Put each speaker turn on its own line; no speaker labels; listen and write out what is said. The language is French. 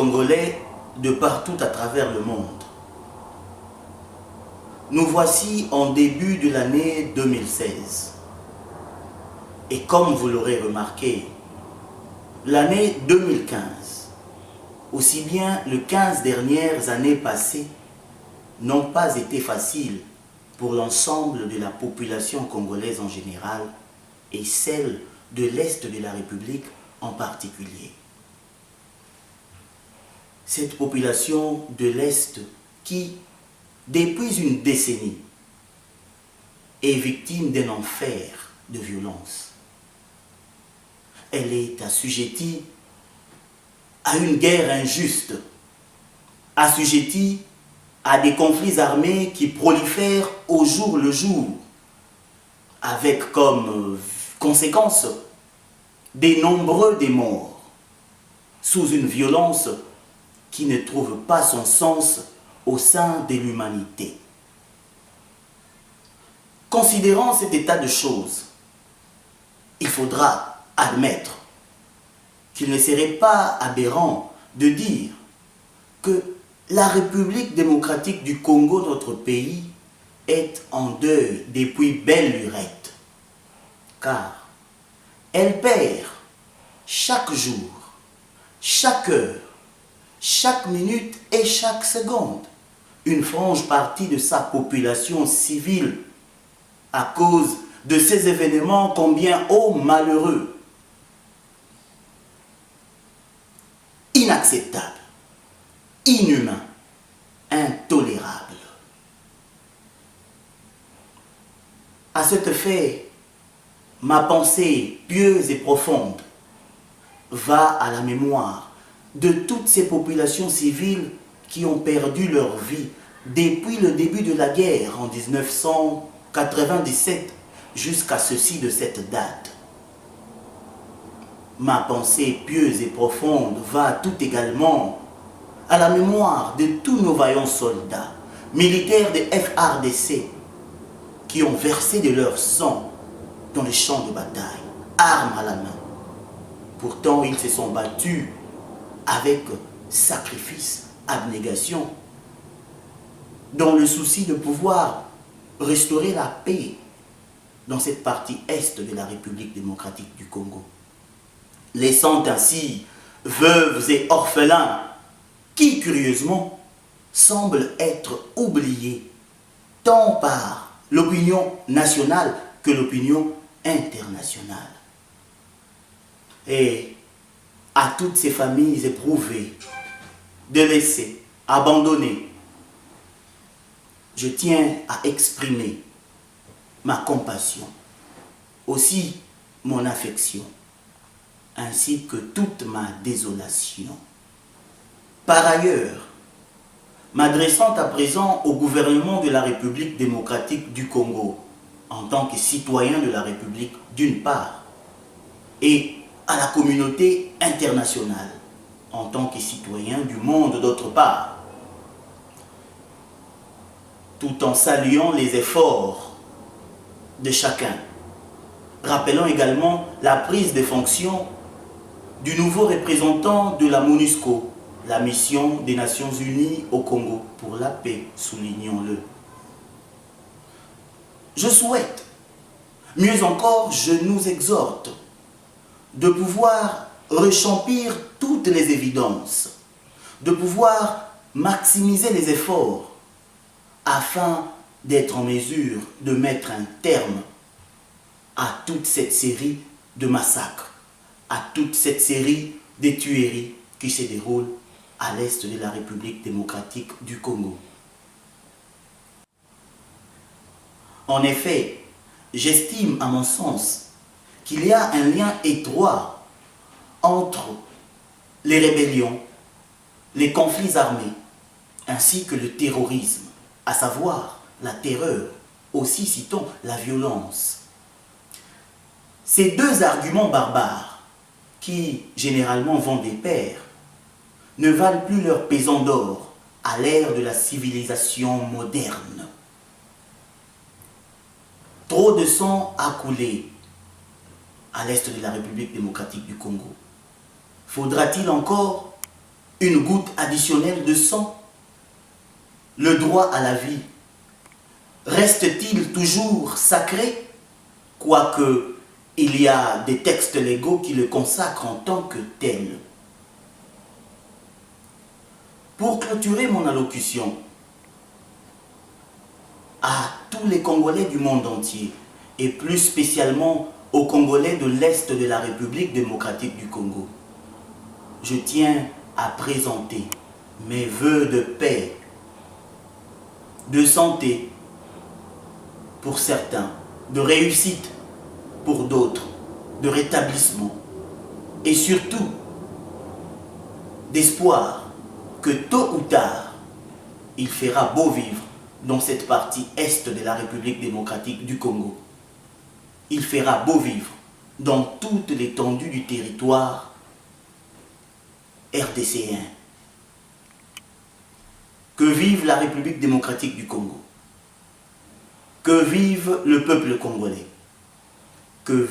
Congolais de partout à travers le monde. Nous voici en début de l'année 2016. Et comme vous l'aurez remarqué, l'année 2015, aussi bien les 15 dernières années passées, n'ont pas été faciles pour l'ensemble de la population congolaise en général et celle de l'Est de la République en particulier. Cette population de l'Est qui, depuis une décennie, est victime d'un enfer de violence. Elle est assujettie à une guerre injuste, assujettie à des conflits armés qui prolifèrent au jour le jour, avec comme conséquence des nombreux des morts, sous une violence qui ne trouve pas son sens au sein de l'humanité. Considérant cet état de choses, il faudra admettre qu'il ne serait pas aberrant de dire que la République démocratique du Congo, notre pays, est en deuil depuis belle lurette, car elle perd chaque jour, chaque heure, chaque minute et chaque seconde une frange partie de sa population civile à cause de ces événements combien malheureux, inacceptables, inhumains, intolérables. À cet fait, ma pensée pieuse et profonde va à la mémoire de toutes ces populations civiles qui ont perdu leur vie depuis le début de la guerre en 1997 jusqu'à ceci de cette date. Ma pensée pieuse et profonde va tout également à la mémoire de tous nos vaillants soldats, militaires de FARDC, qui ont versé de leur sang dans les champs de bataille, armes à la main. Pourtant, ils se sont battus avec sacrifice, abnégation, dans le souci de pouvoir restaurer la paix dans cette partie est de la République démocratique du Congo, laissant ainsi veuves et orphelins qui, curieusement, semblent être oubliés tant par l'opinion nationale que l'opinion internationale. Et à toutes ces familles éprouvées, délaissées, abandonnées, je tiens à exprimer ma compassion, aussi mon affection, ainsi que toute ma désolation. Par ailleurs, m'adressant à présent au gouvernement de la République démocratique du Congo, en tant que citoyen de la République d'une part, et à la communauté internationale, en tant que citoyen du monde d'autre part, tout en saluant les efforts de chacun, rappelant également la prise de fonction du nouveau représentant de la MONUSCO, la mission des Nations Unies au Congo pour la paix, soulignons-le. Je souhaite, mieux encore, je nous exhorte de pouvoir rechampir toutes les évidences, de pouvoir maximiser les efforts afin d'être en mesure de mettre un terme à toute cette série de massacres, à toute cette série de tueries qui se déroulent à l'est de la République démocratique du Congo. En effet, j'estime à mon sens qu'il y a un lien étroit entre les rébellions, les conflits armés, ainsi que le terrorisme, à savoir la terreur, aussi citons la violence. Ces deux arguments barbares, qui généralement vont de pair, ne valent plus leur pesant d'or à l'ère de la civilisation moderne. Trop de sang a coulé à l'est de la République démocratique du Congo. Faudra-t-il encore une goutte additionnelle de sang? Le droit à la vie reste-t-il toujours sacré, quoique il y a des textes légaux qui le consacrent en tant que tel? Pour clôturer mon allocution, à tous les Congolais du monde entier, et plus spécialement aux Congolais de l'Est de la République démocratique du Congo, je tiens à présenter mes vœux de paix, de santé pour certains, de réussite pour d'autres, de rétablissement et surtout d'espoir que tôt ou tard, il fera beau vivre dans cette partie est de la République démocratique du Congo. Il fera beau vivre dans toute l'étendue du territoire RDC1. Que vive la République démocratique du Congo. Que vive le peuple congolais. Que vive